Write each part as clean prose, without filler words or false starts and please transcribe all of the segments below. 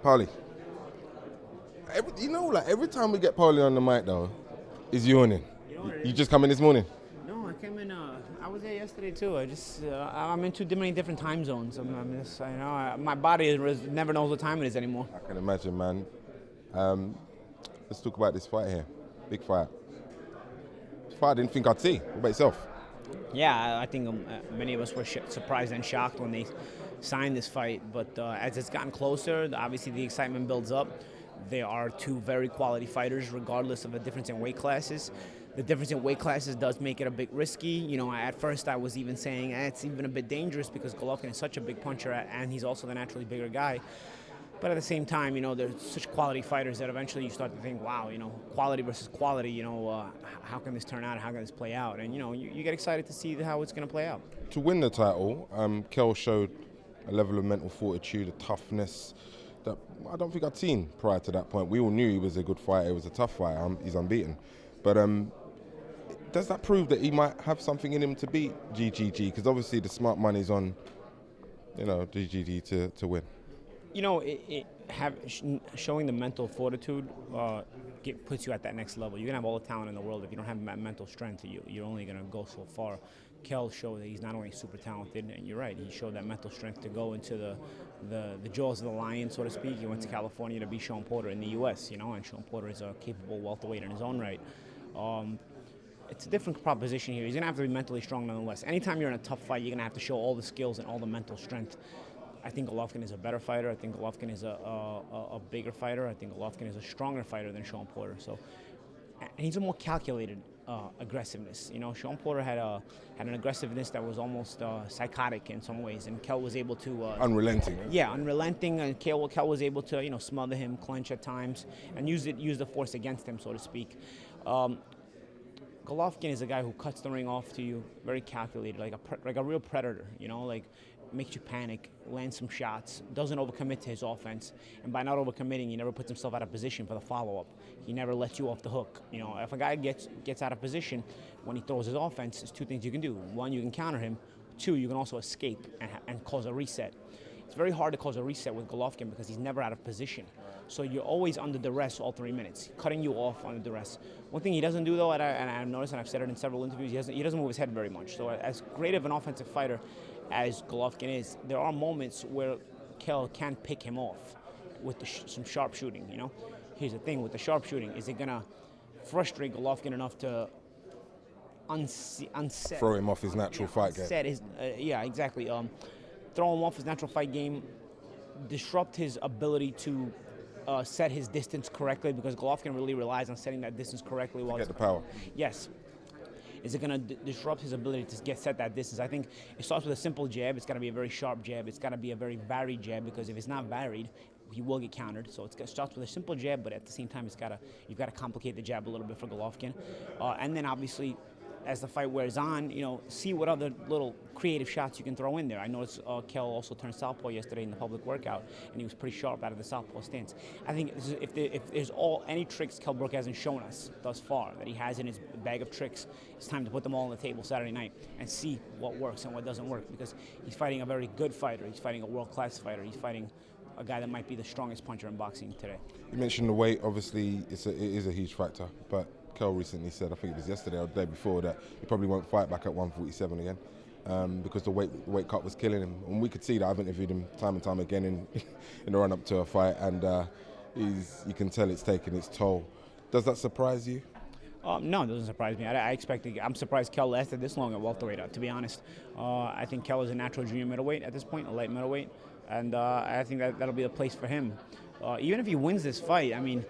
Paulie. Every time we get Paulie on the mic, though, he's yawning. You just come in this morning? No, I came in. I was there yesterday too. I'm in many different time zones. My body never knows what time it is anymore. I can imagine, man. Let's talk about this fight here. Big fight. Fight I didn't think I'd see. What about yourself? Yeah, I think many of us were surprised and shocked when they signed this fight. But as it's gotten closer, obviously the excitement builds up. There are two very quality fighters, regardless of the difference in weight classes. The difference in weight classes does make it a bit risky. At first I was even saying it's even a bit dangerous because Golovkin is such a big puncher and he's also the naturally bigger guy. But at the same time, there's such quality fighters that eventually you start to think, wow, quality versus quality, how can this turn out? How can this play out? And, you get excited to see how it's going to play out. To win the title, Kell showed a level of mental fortitude, a toughness that I don't think I'd seen prior to that point. We all knew he was a good fighter. He was a tough fighter. He's unbeaten. But does that prove that he might have something in him to beat GGG? Because obviously the smart money's on, GGG to win. Showing the mental fortitude puts you at that next level. You can have all the talent in the world. If you don't have mental strength, you're only going to go so far. Kell showed that he's not only super talented, and you're right, he showed that mental strength to go into the jaws of the lion, so to speak. He went to California to beat Sean Porter in the U.S., and Sean Porter is a capable welterweight in his own right. It's a different proposition here. He's going to have to be mentally strong nonetheless. Anytime you're in a tough fight, you're going to have to show all the skills and all the mental strength. I think Golovkin is a better fighter. I think Golovkin is a bigger fighter. I think Golovkin is a stronger fighter than Sean Porter. And he's a more calculated aggressiveness. Sean Porter had an aggressiveness that was almost psychotic in some ways, and Kell was able to unrelenting. Yeah, unrelenting, and Kell was able to smother him, clinch at times, and use the force against him, so to speak. Golovkin is a guy who cuts the ring off to you, very calculated, like a real predator. Makes you panic, lands some shots, doesn't overcommit to his offense, and by not overcommitting, he never puts himself out of position for the follow-up. He never lets you off the hook. If a guy gets out of position when he throws his offense, there's two things you can do. One, you can counter him. Two, you can also escape and cause a reset. It's very hard to cause a reset with Golovkin because he's never out of position. So you're always under duress all 3 minutes, cutting you off under duress. One thing he doesn't do, though, and I've noticed, and I've said it in several interviews, he doesn't move his head very much. So as great of an offensive fighter as Golovkin is, there are moments where Kell can pick him off with some sharp shooting. Here's the thing with the sharp shooting: is it gonna frustrate Golovkin enough to unset, throw him off his natural fight game? Yeah, exactly. Throw him off his natural fight game, disrupt his ability to set his distance correctly, because Golovkin really relies on setting that distance correctly while get the power. Yes. Is it going to disrupt his ability to set that distance? I think it starts with a simple jab. It's got to be a very sharp jab. It's got to be a very varied jab, because if it's not varied, he will get countered. So it starts with a simple jab, but at the same time, you've got to complicate the jab a little bit for Golovkin. And then obviously, as the fight wears on, see what other little creative shots you can throw in there. I noticed Kell also turned southpaw yesterday in the public workout, and he was pretty sharp out of the southpaw stance. I think if there's any tricks Kell Brook hasn't shown us thus far that he has in his bag of tricks, it's time to put them all on the table Saturday night and see what works and what doesn't work, because he's fighting a very good fighter. He's fighting a world-class fighter. He's fighting a guy that might be the strongest puncher in boxing today. You mentioned the weight. Obviously, it is a huge factor, but Kell recently said, I think it was yesterday or the day before, that he probably won't fight back at 147 again because the weight cut was killing him. And we could see that. I've interviewed him time and time again in the run-up to a fight, and you can tell it's taking its toll. Does that surprise you? No, it doesn't surprise me. I'm surprised Kell lasted this long at welterweight, to be honest. I think Kell is a natural junior middleweight at this point, a light middleweight, and I think that'll be the place for him. Even if he wins this fight, I mean,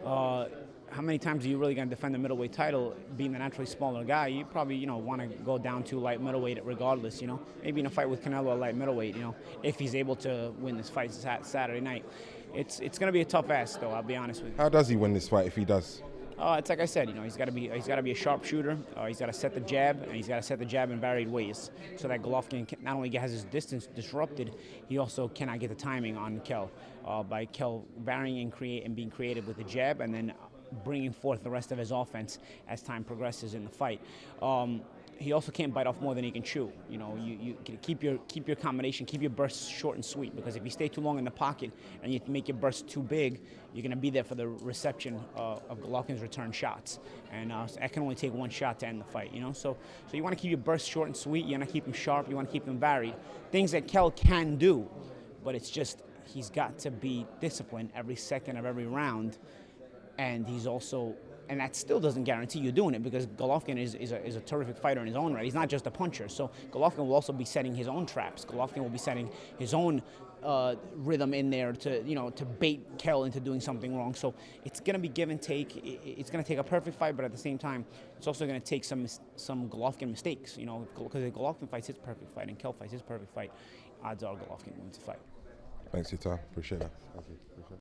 how many times are you really going to defend the middleweight title? Being the naturally smaller guy, you probably want to go down to light middleweight regardless. Maybe in a fight with Canelo at light middleweight. If he's able to win this fight Saturday night, it's going to be a tough ask, though. I'll be honest with you. How does he win this fight if he does? It's like I said, he's got to be a sharp shooter. He's got to set the jab, and he's got to set the jab in varied ways, so that Golovkin not only has his distance disrupted, he also cannot get the timing on Kell. By Kell varying and being creative with the jab, and then bringing forth the rest of his offense as time progresses in the fight. he also can't bite off more than he can chew. You know, you keep your combination, keep your bursts short and sweet, because if you stay too long in the pocket and you make your bursts too big, you're going to be there for the reception of Golovkin's return shots. And that can only take one shot to end the fight, you know? So you want to keep your bursts short and sweet, you want to keep them sharp, you want to keep them varied. Things that Kell can do, but it's just he's got to be disciplined every second of every round, and he's also... And that still doesn't guarantee you doing it, because Golovkin is a terrific fighter in his own right. He's not just a puncher. So Golovkin will also be setting his own traps. Golovkin will be setting his own rhythm in there to bait Kell into doing something wrong. So it's going to be give and take. It's going to take a perfect fight, but at the same time, it's also going to take some Golovkin mistakes. You know, because if Golovkin fights his perfect fight and Kell fights his perfect fight, odds are Golovkin wins the fight. Thanks for your time. Appreciate that. Thank you. Appreciate it.